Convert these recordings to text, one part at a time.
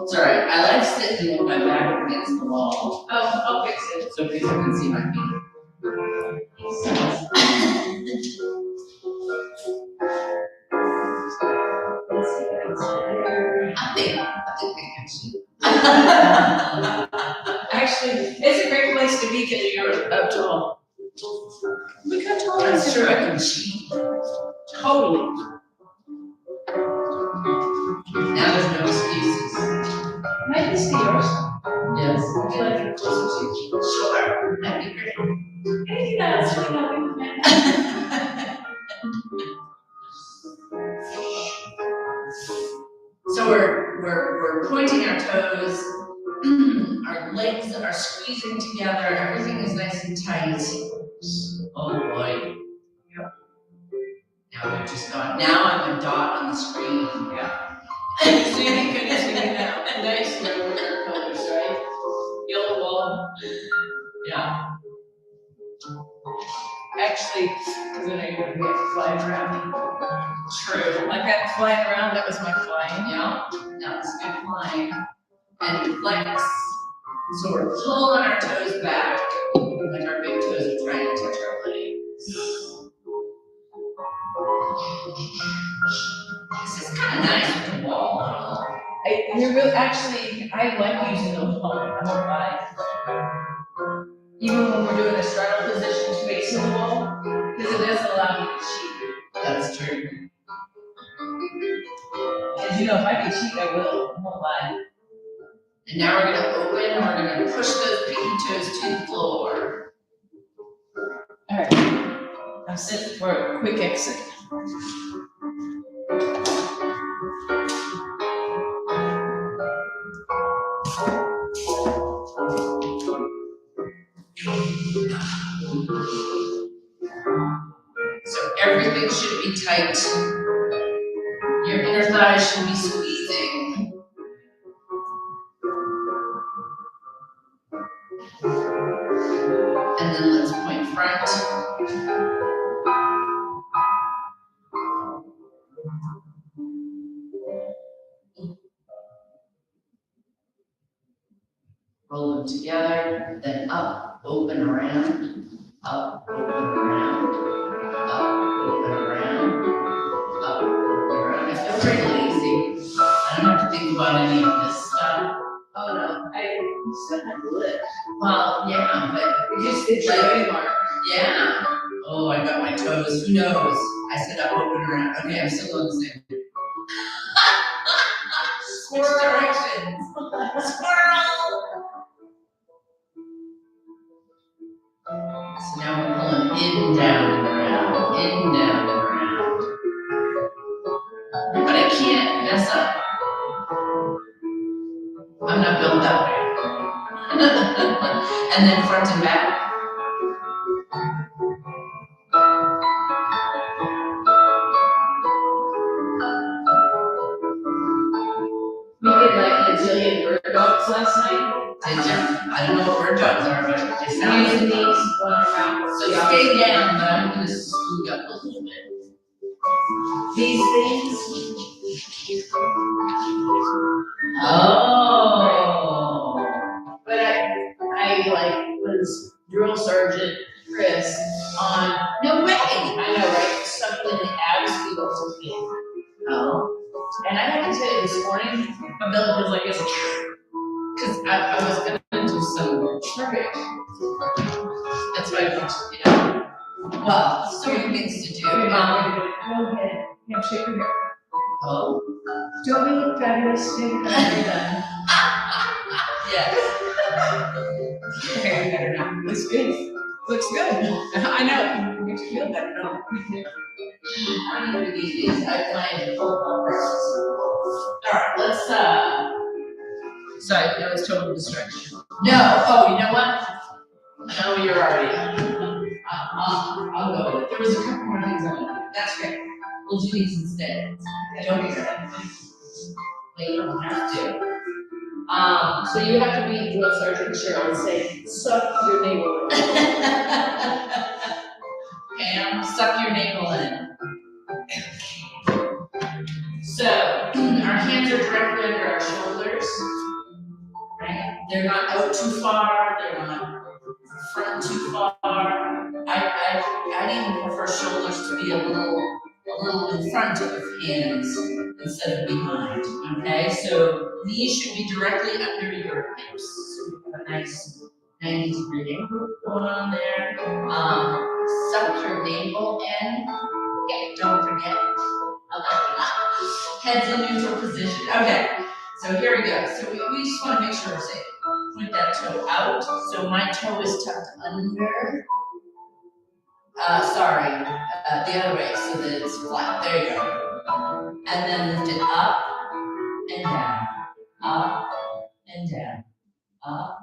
It's all right. I like sitting with my back against the wall. Oh, I'll fix it. So people can see my feet. I think they can see. Actually, it's a great place to be because you're up tall. Look how tall I am. I'm sure I can see. Totally. Now there's no excuses. Can I see yours? Yes. Would you like it closer to you? Sure. That'd be great. Hey, that's really helping with that. So we're pointing our toes. Our legs are squeezing together. Everything is nice and tight. Oh boy. Yep. Now we've just gone. Now I'm a dot on the screen. Yeah. So thank goodness we do now. Nice colors, right? Yellow ball. Yeah. Actually, because then I would get flying around. True. Like that flying around, that was my flying. Yeah. That was good flying. And flex. So we're pulling our toes back, like our big toes are trying to touch our legs. This is kind of nice with the wall. I like using the wall. I won't lie. Even when we're doing a straddle position facing the wall, because it does allow me to cheat. That's true. Because if I can cheat, I will. I won't lie. And now we're going to open and we're going to push those pinky toes to the floor. All right. I'm set for a quick exit. So everything should be tight. Your inner thighs should be squeezing. And then let's point front. Roll them together, then up, open around, up, open around, up, open around, up, open around. I feel very lazy. I don't have to think about any of this stuff. Oh no, I still have to lift. Well, yeah, but it's like, yeah. Oh, I got my toes. Who knows? I said up, open around. Okay, I'm still going the same. Switch directions. Squirrel. So now we're pulling in, down, and around. In, down, and around. But I can't mess up. I'm not built that way. And then front and back. We did like a zillion bird dogs last night. Did you? I don't know what bird dogs are, but they sound like these going around. So stay down, but I'm going to scoot up a little bit. These things. Oh. But I like was drill sergeant Chris on. No way. I know, right? Something in the abs people told me. Oh. And I have to tell you, this morning, my belly was like this. Because I was going to do some trimming. That's why I put, Well, so many things to do. Go ahead, handshake her hair. Oh. Don't we look fabulous today? We're done. Yes. Your hair better now. Looks good. Looks good. I know. Makes you feel better, don't it? I need to be these. I find full of breakfast. All right, let's, Sorry, that was total distraction. no, oh, you know what? No, you're already, I'll go with it. There was a couple more things I wanted to do. That's great. We'll do these instead. Don't be sad. But you don't have to. So you have to be drill sergeant Cheryl and say, suck your navel. Pam, suck your navel in. So, our hands are directly under our shoulders, right? They're not out too far, they're not front too far. I'd even prefer shoulders to be a little in front of hands instead of behind, okay? So, knees should be directly under your hips. So we have a nice 90-degree angle going on there. Suck your navel in. Yeah, don't forget. Heads in neutral position. Okay, so here we go. So we just want to make sure we're safe. Point that toe out. So my toe is tucked under. The other way, so that it's flat. There you go. And then lift it up and down. Up and down. Up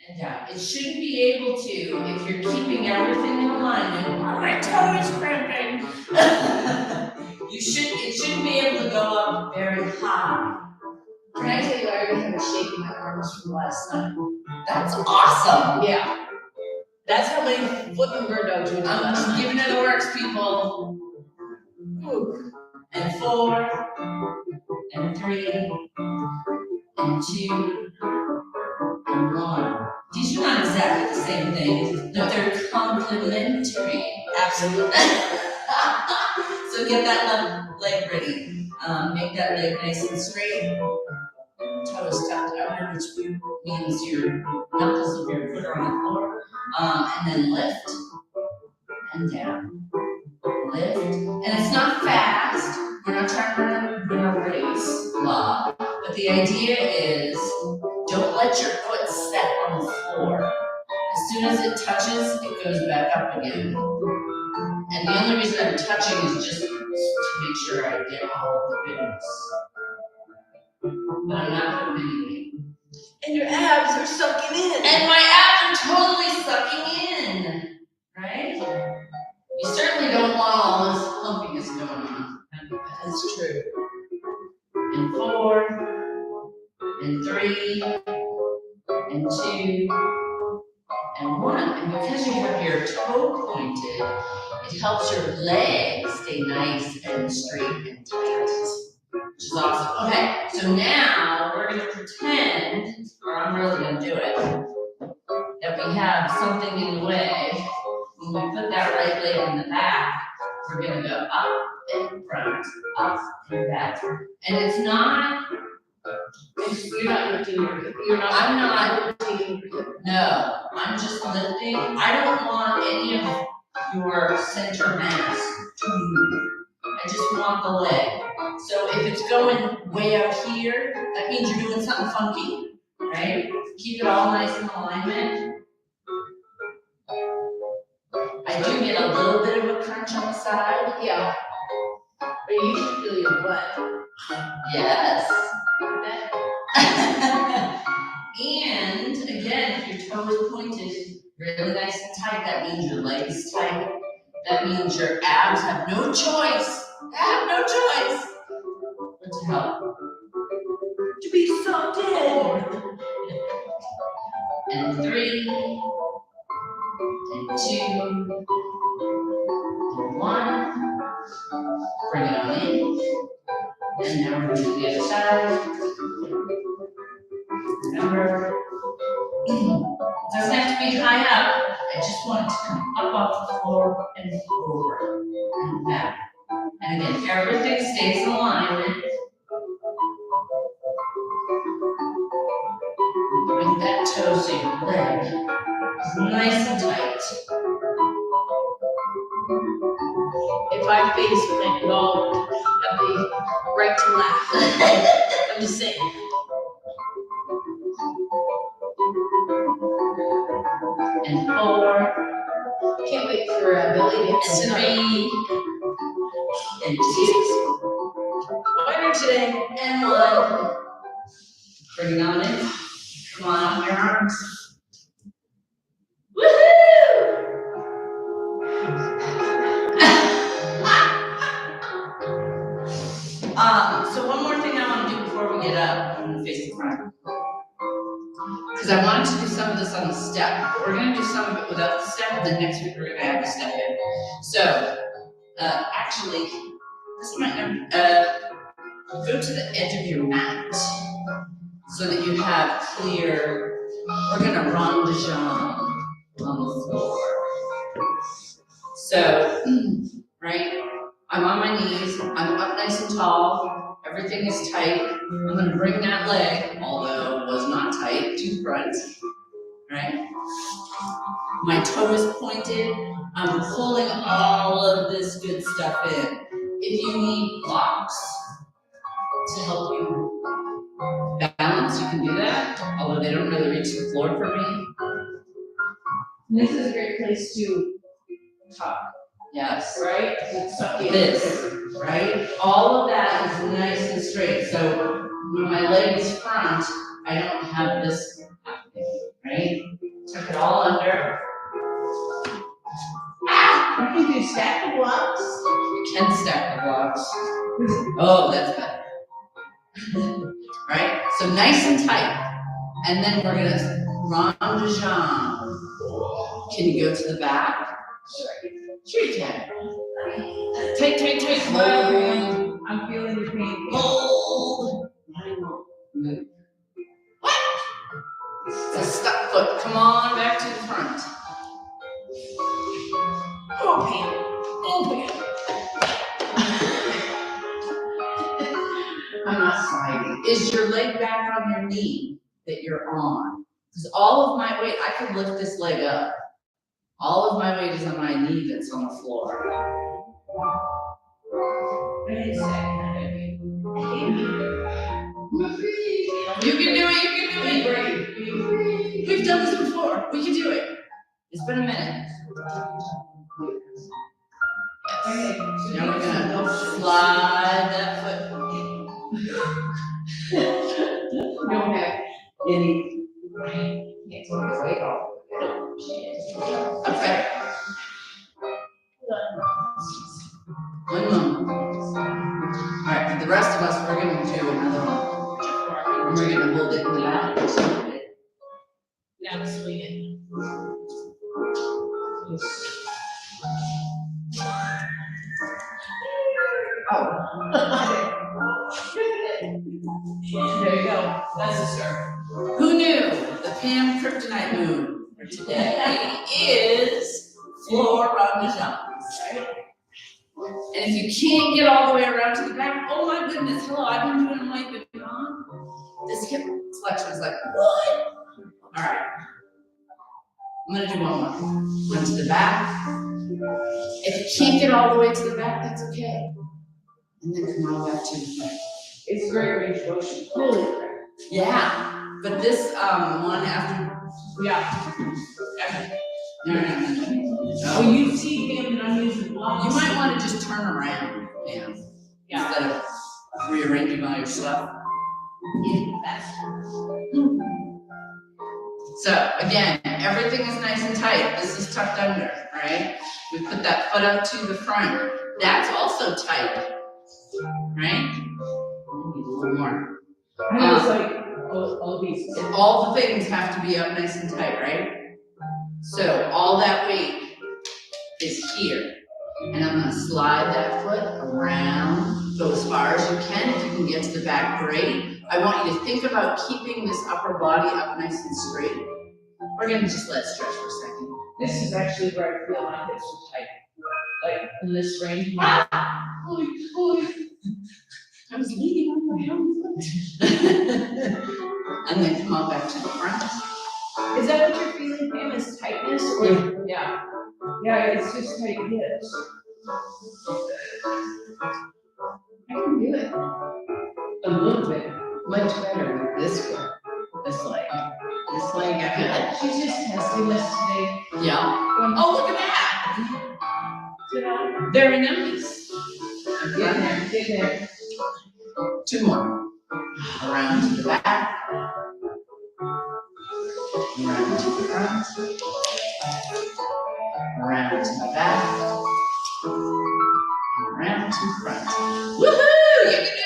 and down. It shouldn't be able to, if you're keeping everything in alignment. Oh, my toe is cramping. It shouldn't be able to go up very high. Can I tell you, I already have a shake in my arms from last night. That's awesome. Yeah. That's how many flipping bird dogs we did I'm last just night. giving it a works, people. Ooh. And 4, and 3, and 2, and 1. These are not exactly the same thing, but they're complementary. Absolutely. So get that left leg ready. Make that leg nice and straight. Toes tucked under, which means your knuckles of your foot are on the floor. And then lift and down. Lift. And it's not fast. We're not trying to run a race, blah. But the idea is don't let your foot set on the floor. As soon as it touches, it goes back up again. And the only reason I'm touching is just to make sure I get all of the goodness. But I'm not putting any weight. And your abs are sucking in. And my abs are totally sucking in, right? You certainly don't want all this humpiness going on. That's true. And 4, and 3, and 2, and 1. And because you have your toe pointed, it helps your legs stay nice and straight and tight, which is awesome. Okay, so now we're going to pretend, or I'm really going to do it, that we have something in the way. When we put that right leg in the back, we're going to go up and front, up and back. And it's not, You're not lifting your hip. I'm not, lifting your hip. no, I'm just lifting. I don't want any of your center mass to move. I just want the leg. So if it's going way out here, that means you're doing something funky, right? Keep it all nice in alignment. I do get a little bit of a crunch on the side. Yeah. But you should feel your butt. Yes. And again, if your toe is pointed really nice and tight, that means your leg is tight. That means your abs have no choice. They have no choice but to help. To be sucked in. And 3, and 2, and 1. Bring it on in. And now we're going to do the other side. Remember, it doesn't have to be high up. I just want it to come up off the floor and over and back. And again, everything stays in alignment. Bring that toe so your leg is nice and tight. my face when I go at the right to laugh. I'm just saying. And 4, Can't wait for Billy to hit some 3, and 2, winner today. and 1. Bring it on in. Come on up your arms. Woohoo! So one more thing I want to do before we get up and face the front. Because I wanted to do some of this on the step. We're going to do some of it without the step, then next week we're going to have the step in. So, actually, this might not, go to the edge of your mat so that you have clear, we're going to run the jambe on the floor. So, right, I'm on my knees, I'm up nice and tall, everything is tight. I'm going to bring that leg, although it was not tight, to front, right? My toe is pointed, I'm pulling all of this good stuff in. If you need blocks to help you balance, you can do that, although they don't really reach the floor for me. This is a great place to talk, Yes. right? It's something This, right? All of that is nice and straight. So when my leg is front, I don't have this happening, right? Tuck it all under. You can do stack the blocks. You can stack the blocks. Oh, that's better. Right? So nice and tight. And then we're gonna rond de jambe. Can you go to the back? Sure you can. Tight, tight, tight. Hold. I'm feeling your pain. Hold. Move. What? It's a stuck foot. Come on back to the front. Oh, Pam. Oh, Pam. I'm not sliding. Is your leg back on your knee that you're on? Because all of my weight, I could lift this leg up. All of my weight is on my knee that's on the floor. Wait a second. You can do it, you can do it. We've done this before. We can do it. It's been a minute. Yes. Now we're gonna slide that foot. No back. Any. Can't take the weight off. Okay. One moment. All right, for the rest of us, we're gonna do another one. And we're gonna hold it in the back. Now swing it. There you go. That's a start. Who knew the Pam Kryptonite move for today is floor rond de jambe, right? And if you can't get all the way around to the back, oh my goodness, hello, I've been doing my bit on. This hip flexion is like, what? All right. I'm gonna do one more. Run to the back. If you can't get all the way to the back, that's okay. And then come on back to the front. It's a great range of motion. Holy crap. Yeah, but this one after, Yeah. no. Oh, you see him and I'm using blocks. You might want to just turn around, yeah, Yeah. instead of rearranging all your stuff. So again, everything is nice and tight. This is tucked under, right? We put that foot up to the front. That's also tight, right? I need a little more. I know it's like all these. All the things have to be up nice and tight, right? So all that weight is here. And I'm gonna slide that foot around, go as far as you can. If you can get to the back, great. I want you to think about keeping this upper body up nice and straight. We're gonna just let it stretch for a second. This is actually where I feel my hips are tight. Like in this range. Holy. I was leaning on my own foot. And then come on back to the front. Is that what you're feeling, Pam? Is tightness? Or, yeah. Yeah, it's just tight hips. I can do it. A little bit, much better with this one, this leg. This leg, I Good. she's just testing us today. Yeah. Oh, look at that. Very nice. Get there. 2 more. Around to the back. Around to the front. Around to the back. Around to the front. Woohoo! You can do it!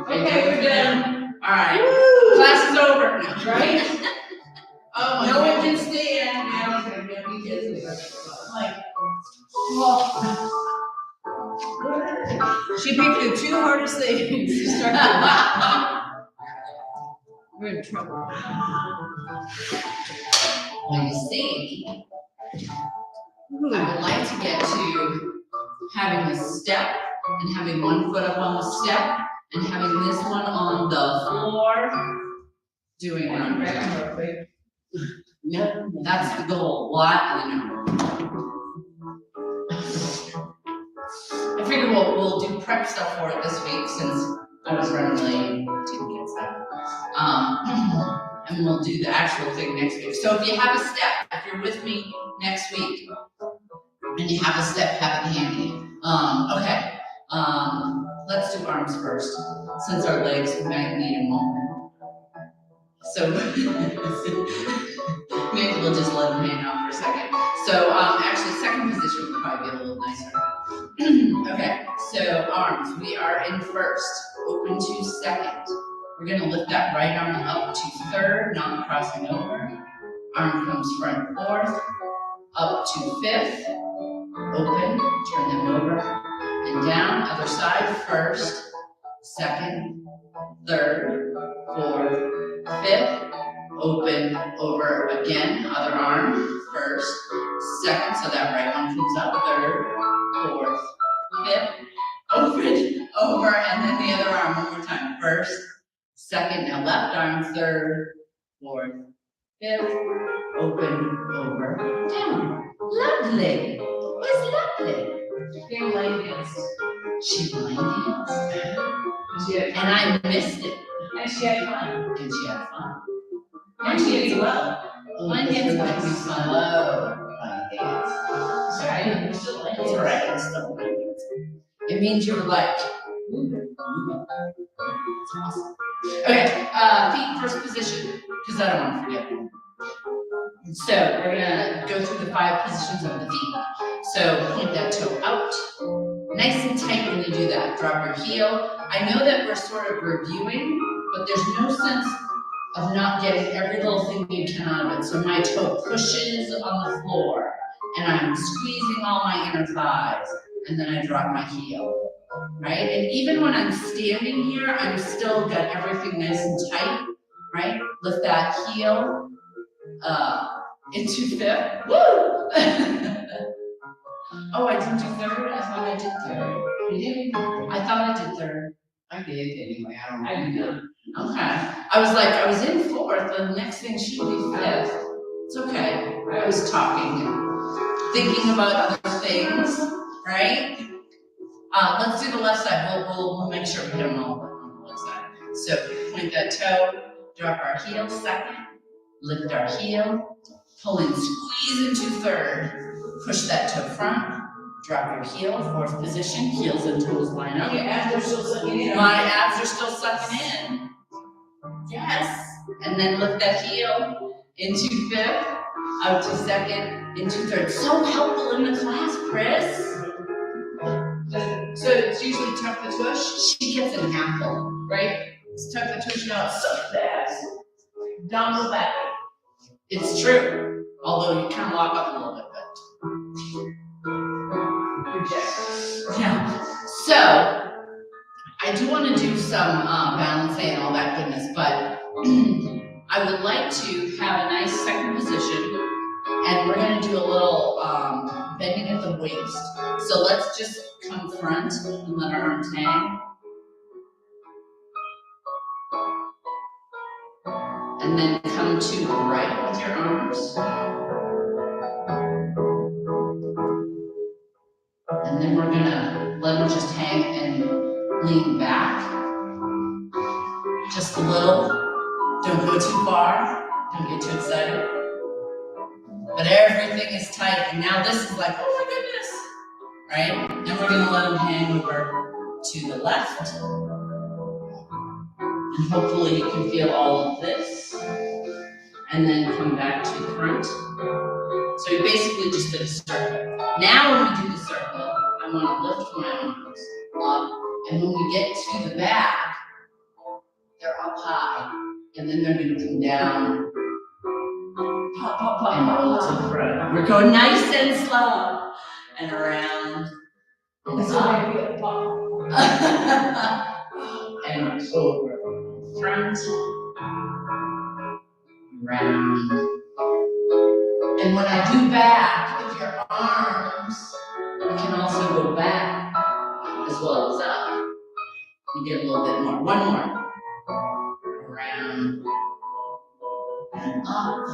Okay, we're done. All right. Class is over. No. Right? Oh, No one can stand. now it's gonna be because like, Well, she picked the two hardest things to start with. We're in trouble. well, you see, I would like to get to having a step and having one foot up on the step and having this one on the floor. Doing what I'm doing. Yep, that's the goal. What? I know. I figured we'll do prep stuff for it this week since I was running late. Didn't get stuff. And we'll do the actual thing next week. So if you have a step, if you're with me next week, and you have a step, have it handy. Okay. Let's do arms first, since our legs might need a moment. So maybe we'll just let them hang out for a second. So actually, second position would probably be a little nicer. Okay, so arms, we are in first, open to second. We're gonna lift that right arm up to third, not crossing over. Arm comes front fourth, up to fifth, open, turn them over, and down, other side, first, second, third, fourth, fifth, open, over again, other arm, first, second, so that right one comes up, third, fourth, fifth, open, over, and then the other arm one more time, first, second, now left arm, third, fourth, fifth, open, over, down. Lovely. It was lovely. Game line dance. She line danced, And and I missed it, she had fun. and she had fun. And she did well. Line dance might be slow. Line dance. Sorry, you still like It's alright, it's still line dance. It means you're like, moving. It's awesome. Okay, feet first position, because I don't want to forget. So we're gonna go through the 5 positions of the feet. So point that toe out, nice and tight when you do that. Drop your heel. I know that we're sort of reviewing, but there's no sense of not getting every little thing you can out of it. So my toe pushes on the floor, and I'm squeezing all my inner thighs, and then I drop my heel, right? And even when I'm standing here, I'm still got everything nice and tight, right? Lift that heel into fifth. Woo! Oh, I didn't do third? I thought I did third. You did? I thought I did third. I did anyway, I don't know. I did not. Okay. I was like, I was in fourth, the next thing should be fifth. It's okay. I was talking and thinking about other things, right? Let's do the left side. We'll make sure we hit them all on the left side. So point that toe, drop our heel second, lift our heel, pull and squeeze into third, push that toe front, drop your heel, fourth position, heels and toes line up. Your abs are still sucking in. My abs are still sucking in. Yes. And then lift that heel into fifth, out to second, into third. So helpful in the class, Chris. So it's usually tuck the tush, She gets an apple. right? It's tuck the tush now, suck the abs. Down the back. It's true. Although you kind of lock up a little bit, Reject. but yeah. So I do want to do some balancing and all that goodness, but I would like to have a nice second position, and we're going to do a little bending at the waist. So let's just come front and let our arms hang. And then come to the right with your arms. then we're gonna let them just hang and lean back. Just a little. Don't go too far. Don't get too excited. But everything is tight, and now this is like, oh my goodness, right? Then we're gonna let them hang over to the left. And hopefully you can feel all of this. And then come back to the front. So you basically just did a circle. Now when we do the circle, I want to lift my arms up, and when we get to the back, they're up high, and then they're going to come down, pop, pop, pop, and roll to the front. We're going nice and slow, and around, and up, and over, front, around. And when I do back, if your arms can also go back as well as up, you get a little bit more. One more. Around and up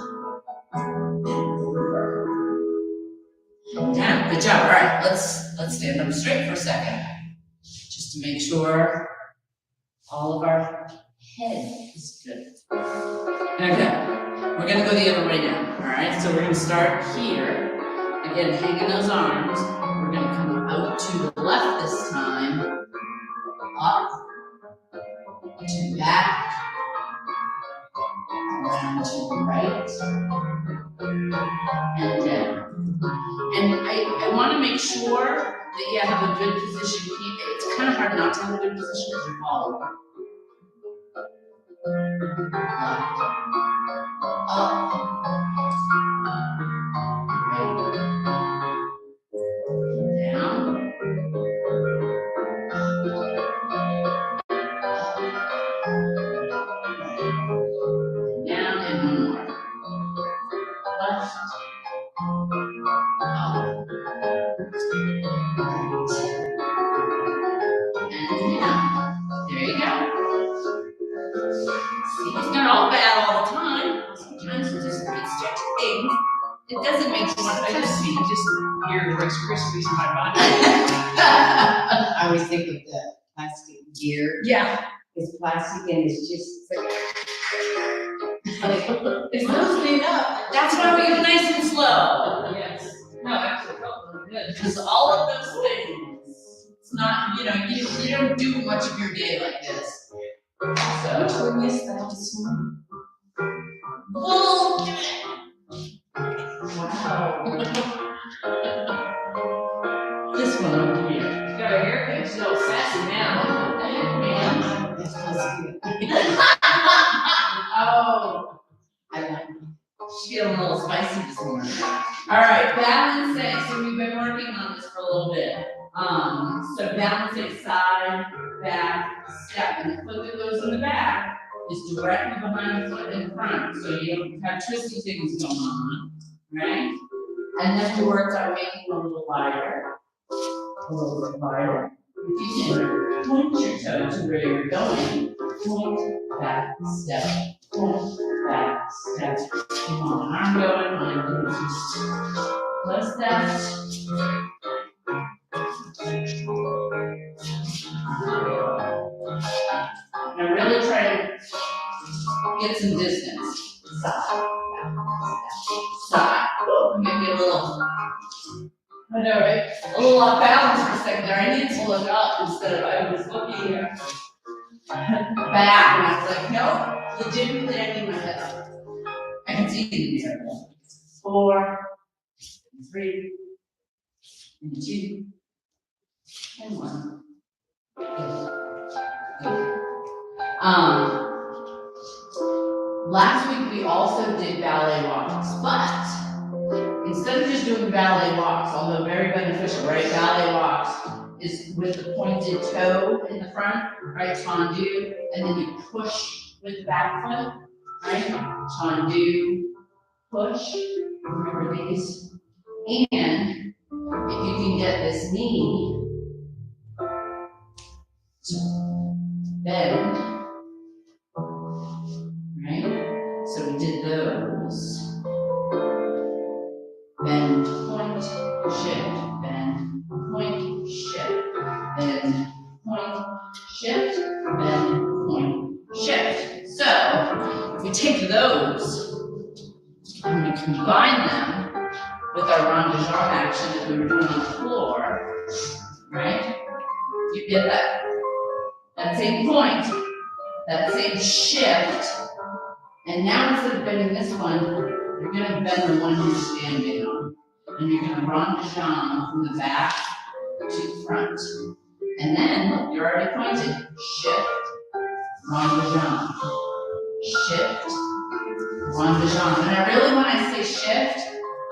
and over. Yeah, good job. All right, let's stand up straight for a second, just to make sure all of our head is good. Okay. We're gonna go the other way now, all right? So we're gonna start here. Again, hanging those arms. We're gonna come out to the left this time. Up, to back, around to the right, and down. And I wanna make sure that you have a good position. It's kind of hard not to have a good position because you're falling. Left. Up, right, down, down, and one more. Left, up, right, and down. There you go. See, it's not all bad all the time. Sometimes it's just things. It doesn't make you want to just your Rice Krispies in my body. I always think of the plastic gear. Yeah. It's plastic and it's just like It's loosening up. That's why we go nice and slow. Yes. No, actually felt really good. Because all of those things, it's not, you don't do much of your day like this. So, we missed that this morning. well, Wow. this one over here. She's got her haircut. She's all sassy now. Man. That's supposed to be. Oh, I like it. she's feeling a little spicy this morning. All right, balancing. So we've been working on this for a little bit. So balancing side, back, step, and the foot that goes in the back is directly behind the foot in front, so you don't have twisty things going on, right? And then we worked on making it a little wider, a little bit wider. If you can point your toe to where you're going, point, back, step, point, back, step. Come on, arm going, line goes, plus that. Now really try to get some distance. Side, side. Maybe a little, I know, right? A little off balance for a second there. I needed to look up instead of I was looking back, and I was like, no, legitimately I need my head up. I can see you in the mirror. 4, 3, and 2, and 1. Last week we also did ballet walks, but instead of just doing ballet walks, although very beneficial, right? Ballet walks is with the pointed toe in the front, right? Tendu, and then you push with the back foot, right? Tendu, push, remember these. And if you can get this knee to bend, right? So we did those. Bend, point, shift, bend, point, with our rond de jambe action that we were doing on the floor, right? You get that same point, that same shift, and now instead of bending this one, you're gonna bend the one you're standing on. And you're gonna rond de jambe from the back to front. And then, look, you're already pointed. Shift, rond de jambe. Shift, rond de jambe. And I really, when I say shift,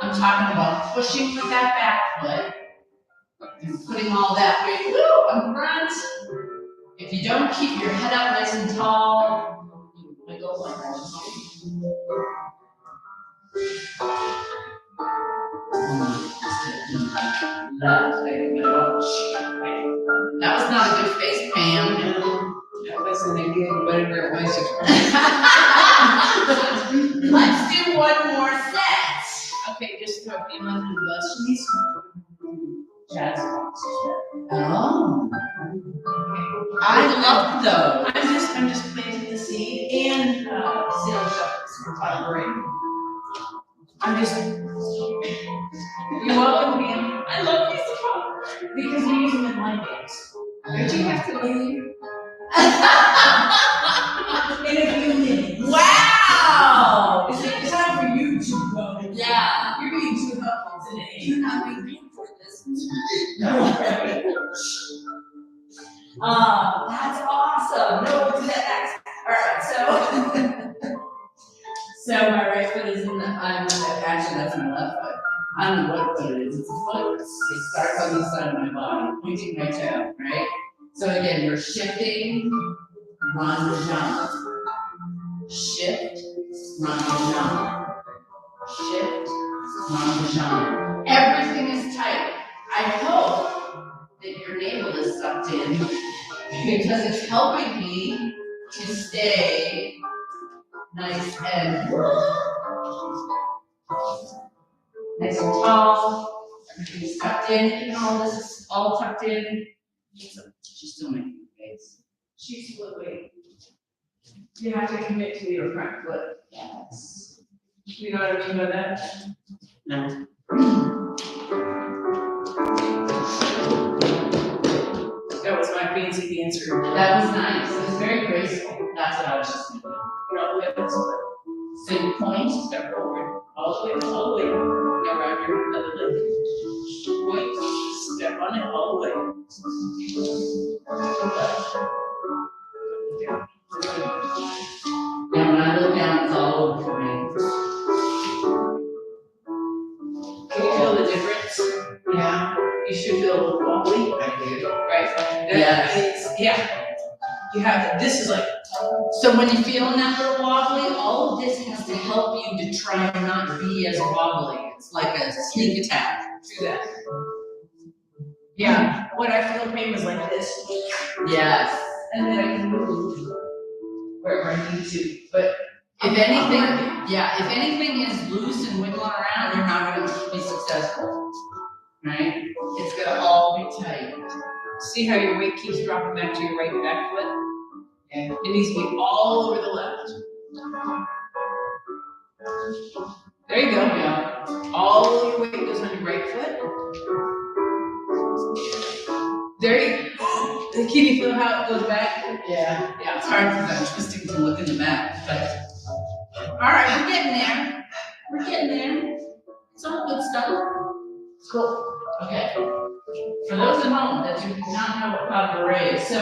I'm talking about pushing with that back foot and putting all that weight, on front. If you don't keep your head up nice and tall, you wiggle like that. That was not a good face, Pam. That wasn't a good, whatever it was. Let's do one more set. Okay, just throw a few under the bus. She needs some jazz box. Oh. I love those. I'm just planting the seed and sales shuttles for collaborating. I'm just. You're welcome, Pam. I love these songs because we use them in line dance. Don't you have to leave? In a few minutes. Wow! It's time for you to go. Yeah. You're being too helpful today. You're not being paid for this. That's awesome. No, we'll do that next. Alright, so my right foot is in the, actually that's my left foot. I don't know what foot it is. It's a foot. It starts on the side of my body, pointing my toe, right? So again, we're shifting, rond de jambe. Shift, rond de jambe. Shift, rond de jambe. Everything is tight. I hope that your navel is sucked in because it's helping me to stay nice and tall. Everything's tucked in. You know, this is all tucked in. She's still making a face. She's fluid. You have to commit to your front foot. Yes. You know what I mean by that? No. That was my fancy answer. That was nice. It was very graceful. That's what I was just thinking. Get all the way up this way. So you point. Step forward. All the way. Now around your other leg. Point. Step on it all the way. And when I look down, it's all over for me. Can you feel the difference? Yeah. You should feel a little wobbly. I do. Right? Yes. Yeah. You have, this is like, So when you're feeling that little wobbly, all of this has to help you to try and not be as wobbly. It's like a sneak attack. do that. Yeah, what I feel pain was like this. Yes. And then I can move wherever I need to. But If anything is loose and wiggling around, you're not going to be successful. Right? It's gonna all be tight. see how your weight keeps dropping back to your right back foot? Yeah. It needs to be all over the left. There you go. Yeah. All your weight goes on your right foot. There you go. Can you feel how it goes back? Yeah. Yeah, it's hard because I'm twisting to look in the back, but all right, we're getting there. We're getting there. It's all good stuff. Cool. Okay. For those at home that do not know what pas de bourrée is, so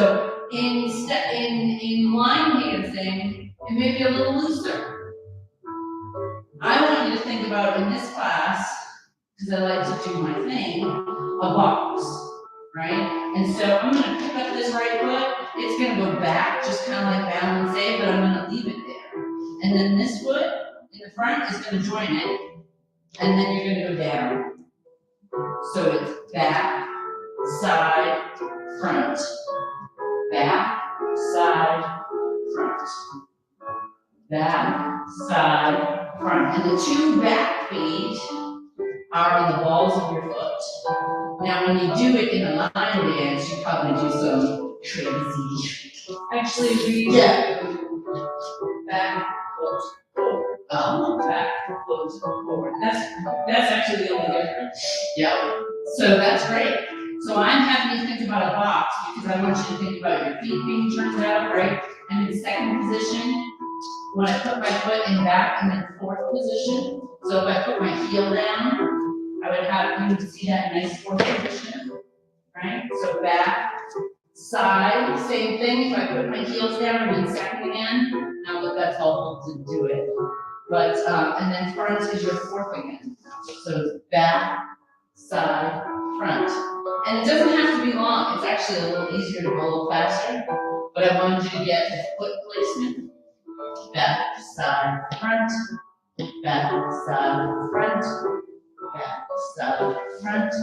in line dancing, it may be a little looser. I want you to think about in this class, because I like to do my thing, a box, right? And so I'm gonna pick up this right foot, it's gonna go back, just kind of like balance it, but I'm gonna leave it there. And then this foot in the front is gonna join it, and then you're gonna go down. So it's back, side, front. Back, side, front. Back, side, front. And the two back feet are on the balls of your foot. Now, when you do it in a line dance, you probably do some crazy. Actually, we Yeah. back, foot, forward. Oh, Back, foot, forward. That's That's actually the only difference. Yep. So that's great. So I'm having you think about a box because I want you to think about your feet being turned out, right? And in second position, when I put my foot in back, I'm in fourth position. So if I put my heel down, I would have you see that nice fourth position, right? So back, side, same thing. If I put my heels down, I'm in second again. Not that that's helpful to do it. But, and then front is your fourth again. So back, side, front. And it doesn't have to be long, it's actually a little easier to go a little faster, but I wanted you to get the foot placement. Back, side, front, back, side, front, back, side, front,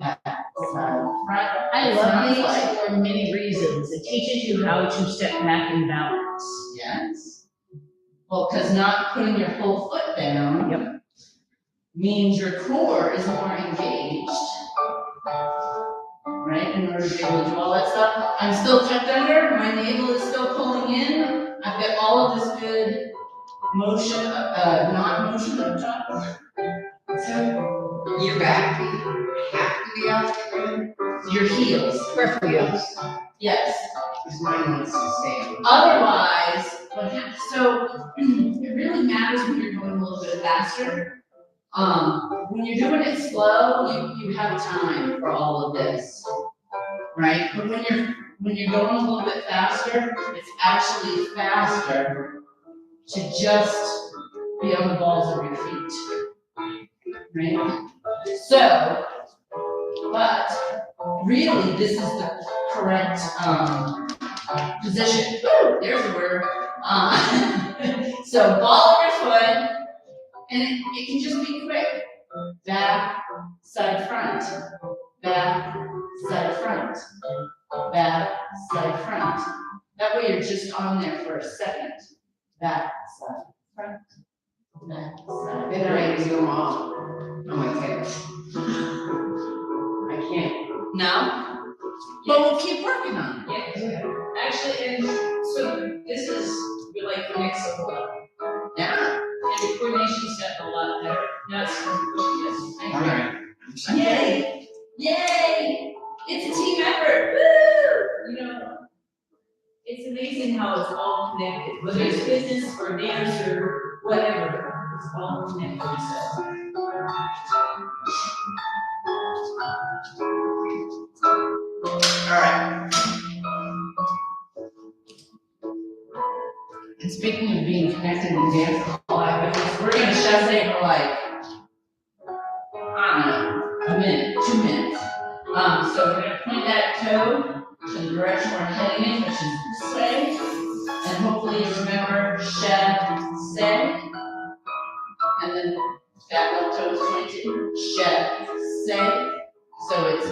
back, side, front. I love Sounds these like- for many reasons. It teaches you how to step back and balance. Yes. Well, because not putting your whole foot down. Means your core is more engaged. Right, in order to be able to do all that stuff. I'm still tucked under, my navel is still pulling in. I've got all of this good motion, not motion up top. So your back feet have to be off the ground? Your heels, Preferably. yes. Because mine wants to stay. Otherwise, what happens, so it really matters when you're going a little bit faster. When you're doing it slow, you have time for all of this, right? But when you're going a little bit faster, it's actually faster to just be on the balls of your feet, right? So, but really, this is the correct position. Ooh, there's the word. So ball of your foot. And it can just be quick. Back, side, front. Back, side, front. Back, side, front. That way you're just on there for a second. Back, side, front. Back, side, Then I do them all on my tail. I can't. No? But we'll keep working on it. Yeah, actually, and so this is like the mix of what? Yeah. And the coordination's gotten a lot better. Now it's pushing this. All right. Yay! Yay! It's a team effort. Woo! You know, it's amazing how it's all connected, whether it's business or dance or whatever, it's all connected. All right. And speaking of being connected and dancing, we're gonna shove it for like, I don't know, a minute, 2 minutes. So we're gonna point that toe to the direction we're heading in, which is this way. And hopefully you remember shed, say. And then that left toe is pointed, shed, say. So it's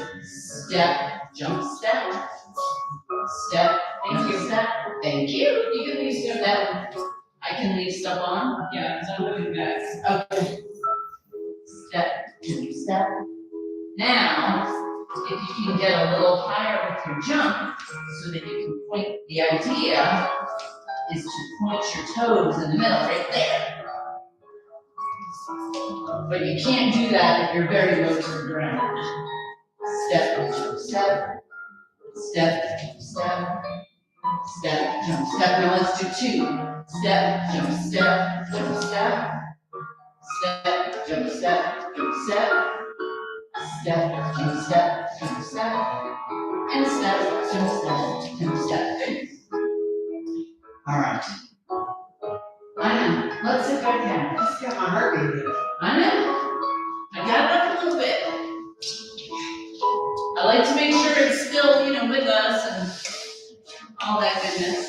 step, jump, step. Step, thank you, step, thank you. You can leave stuff Step, I can leave stuff on. yeah, it's not looking back. Okay. Step, step. Now, if you can get a little higher with your jump, so that you can point, the idea is to point your toes in the middle, right there. But you can't do that if you're very low to the ground. Step, jump, step. Step, step. Step, jump, step. Now let's do 2. Step, jump, step, jump, step. Step, jump, step, jump, step. Step, jump, step, jump, step. And step, jump, step, jump, step. All right. I know. Let's sit back down. Just got my heart beating. I know. I got it up a little bit. I like to make sure it's still, with us and all that goodness.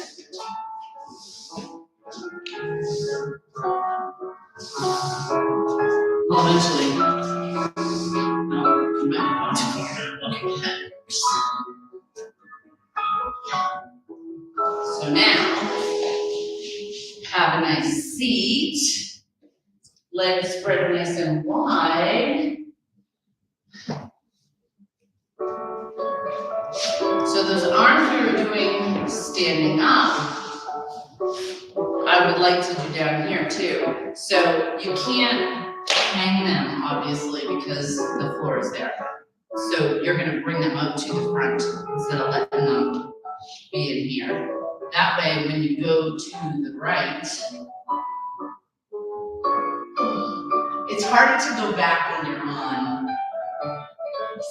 Eventually. So now, have a nice seat. Legs spread nice and wide. So those arms we were doing standing up, I would like to do down here too. So you can't hang them, obviously, because the floor is there. So you're gonna bring them up to the front instead of letting them be in here. That way, when you go to the right, it's harder to go back when you're on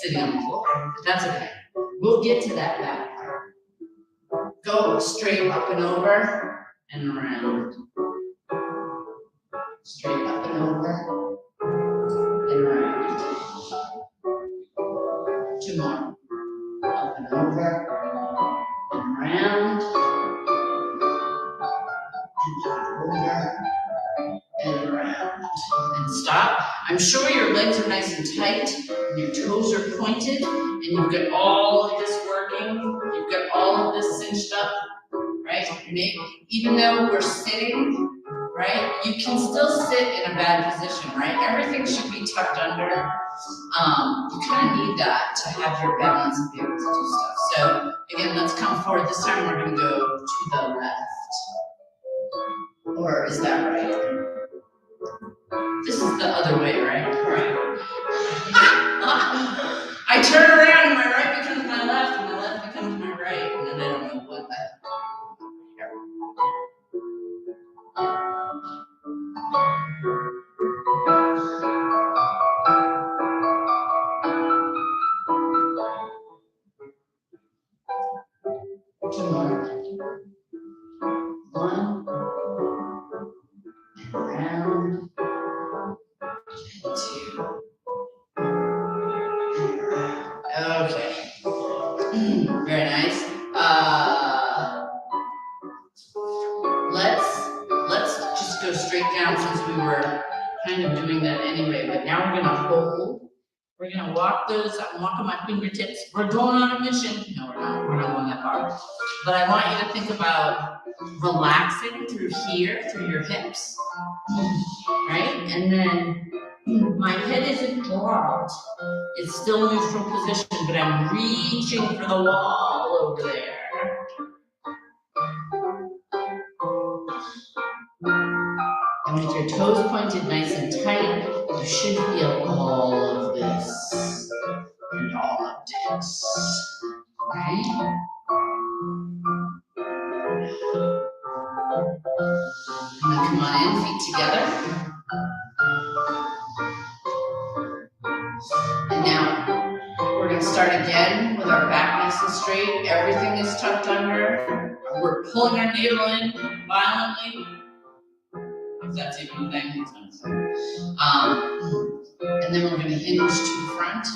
sitting on the floor, but that's okay. We'll get to that back part. Go straight up and over and around. Straight up and over and around. 2 more. Up and over and around. And over and around. And stop. I'm sure your legs are nice and tight, and your toes are pointed, and you've got all of this working. You've got all of this cinched up, right? Even though we're sitting, right? You can still sit in a bad position, right? Everything should be tucked under. You kind of need that to have your balance and be able to do stuff. So again, let's come forward. This time we're going to go to the left. Or is that right? This is the other way, right? Right. I turn around and my right becomes my left, and my left becomes my right, and then I don't know what that. Two more. 1. And around. And 2. And around. Okay. Very nice. Let's just go straight down since we were kind of doing that anyway, but now we're gonna hold. We're gonna walk those, I'm walking my fingertips. We're going on a mission. No, we're not going that far. But I want you to think about relaxing through here, through your hips, right? And then my head isn't dropped. It's still neutral position, but I'm reaching for the wall over there. And with your toes pointed nice and tight, you should feel all of this and all of this, right? And then come on in, feet together. And now we're going to start again with our back nice and straight. Everything is tucked under. We're pulling our navel in violently. If that's even a thing. And then we're going to hinge to front.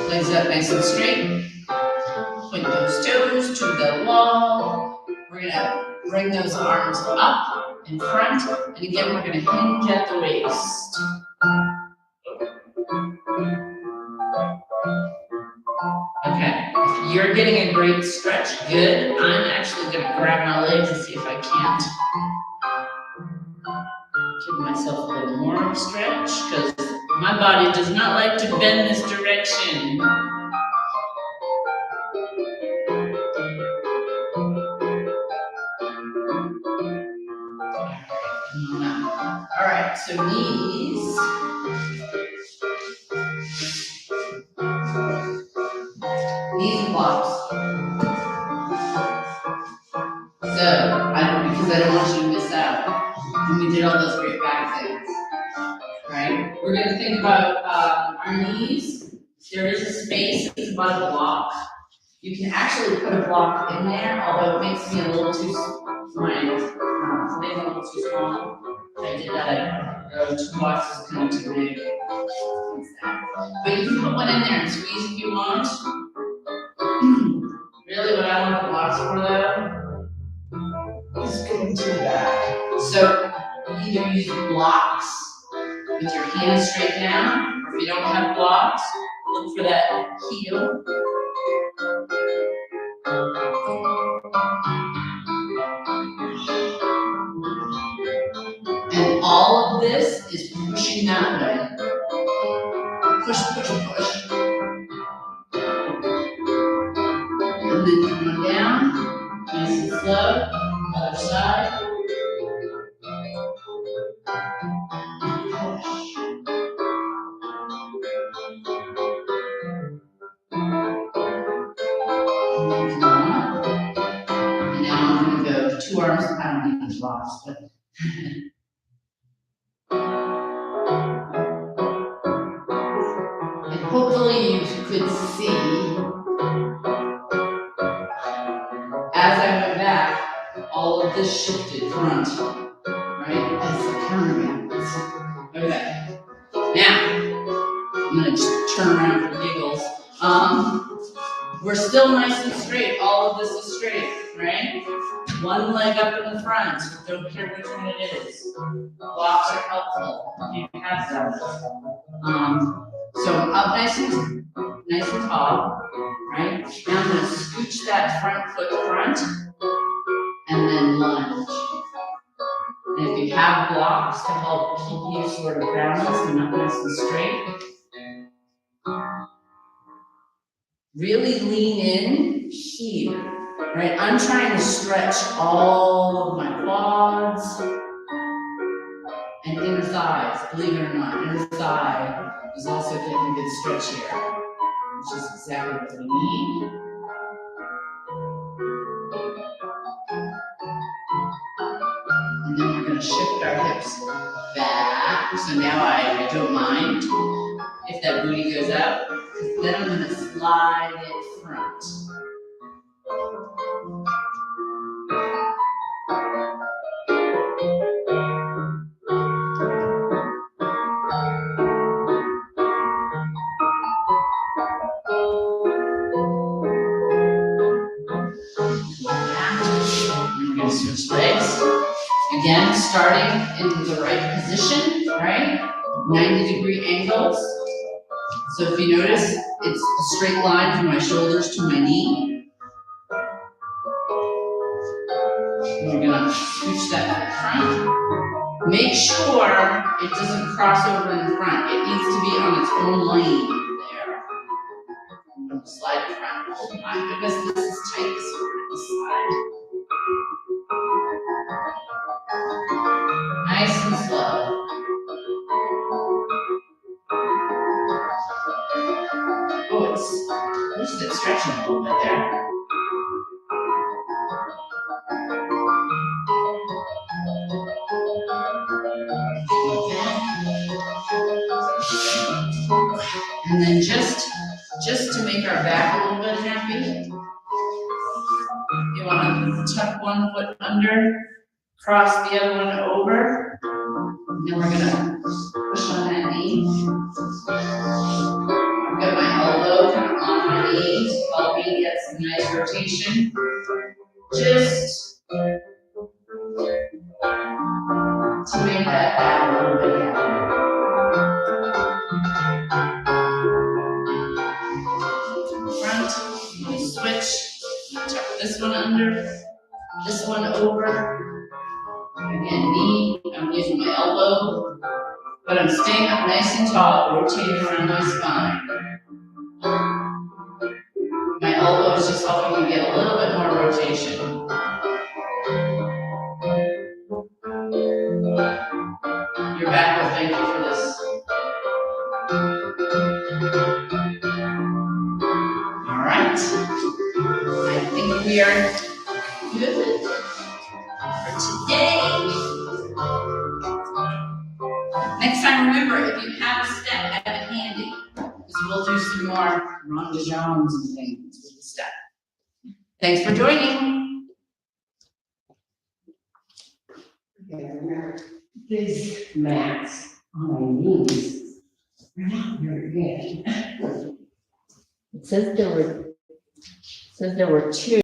Legs up nice and straight. Point those toes to the wall. We're going to bring those arms up in front. And again, we're going to hinge at the waist. Okay, if you're getting a great stretch, good. I'm actually going to grab my legs and see if I can't give myself a little more of a stretch, because my body does not like to bend this direction. All right, so knees. Knees and blocks. So, because I don't want you to miss out when we did all those great back things, right? We're going to think about our knees. There is a space, it's about a block. You can actually put a block in there, although it makes me a little too small. I did that, 2 blocks is kind of too big. But you can put one in there and squeeze if you want. Really what I want the blocks for though is going to that. So you either use blocks with your hands straight down, or if you don't have blocks, Look for that heel. And all of this is pushing that way. Push, push, push. And then come down, nice and slow, other side. And now I'm gonna go 2 arms, I don't need these blocks, but. And hopefully you could see, as I went back, all of this shifted front, right? That's the counterbalance. Okay. Now, I'm gonna just turn around for giggles. We're still nice and straight. All of this is straight, right? One leg up in the front. Don't care which one it is. Blocks are helpful. You have them. So I'm up nice and tall, right? Now I'm gonna scooch that front foot front and then lunge. And if you have blocks to help keep you sort of balanced and up nice and straight, really lean in here, right? I'm trying to stretch all of my quads and inner thighs, believe it or not. Inner thigh is also getting a good stretch here, which is exactly what we need. And then we're gonna shift our hips back. So now I don't mind if that booty goes out. Then I'm gonna slide it front. We're gonna switch legs. Again, starting in the right position, right? 90-degree angles. So if you notice, it's a straight line from my shoulders to my knee. We're gonna switch that front. Make sure it doesn't cross over in front. It needs to be on its own lane there. I'm gonna slide it front. Oh my goodness, this is tight this slide. Nice and slow. Oh, at least it's stretching a little bit there. And then just to make our back a little bit happy, you want to tuck one foot under, cross the other one over, and then we're gonna push on that knee. I've got my elbow kind of on my knee to help me get some nice rotation. Just to make that back a little bit happy. Front, I'm gonna switch, tuck this one under, this one over. Again, knee, I'm using my elbow, but I'm staying up nice and tall, rotating around my spine. My elbow is just helping me get a little bit more rotation. Your back will thank you for this. All right. I think we are good for today. Next time, remember, if you have a step, have it handy, because we'll do some more ronde-jambes and things with the step. Thanks for joining. Okay, remember, these mats on my knees are not very good. It says there were 2.